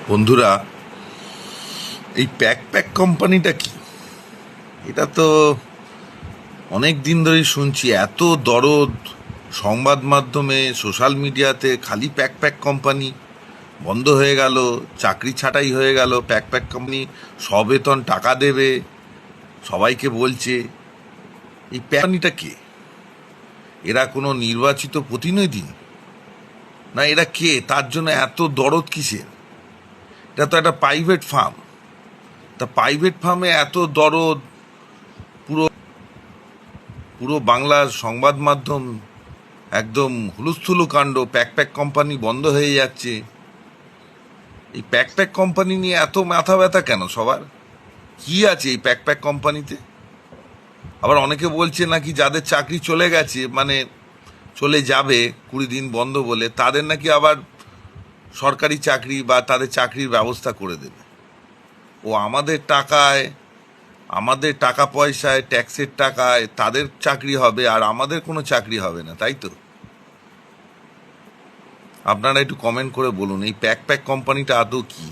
বন্ধুরা, এই pack pack কোম্পানিটা কি? এটা তো অনেক দিন ধরেই শুনছি, এত দরদ সংবাদ মাধ্যমে, সোশ্যাল মিডিয়াতে, খালি প্যাক প্যাক কোম্পানি বন্ধ হয়ে গেল, চাকরি ছাঁটাই হয়ে গেল, প্যাক প্যাক কোম্পানি সবেতন টাকা দেবে সবাইকে বলছে। এই কোম্পানিটা কে? এরা কোনো নির্বাচিত প্রতিনিধি? না এরা কে? তার জন্য এত দরদ কিসের? এটা তো একটা প্রাইভেট ফার্ম। তা প্রাইভেট ফার্মে এত দরদ? পুরো পুরো বাংলার সংবাদ মাধ্যম একদম হুলুস্থুলু কাণ্ড, প্যাক প্যাক কোম্পানি বন্ধ হয়ে যাচ্ছে। এই প্যাক প্যাক কোম্পানি নিয়ে এত মাথা ব্যথা কেন সবার? কি আছে এই প্যাক প্যাক কোম্পানিতে? আবার অনেকে বলছে নাকি যাদের চাকরি চলে গেছে, মানে চলে যাবে 20 দিন বন্ধ বলে, তাদের নাকি আবার সরকারি চাকরি বা তাদের চাকরির ব্যবস্থা করে দেবে। ও আমাদের টাকায়, আমাদের টাকা পয়সায়, ট্যাক্সের টাকায় তাদের চাকরি হবে, আর আমাদের কোনো চাকরি হবে না, তাই তো? আপনারা একটু কমেন্ট করে বলুন এই প্যাক প্যাক কোম্পানিটা আদৌ কি?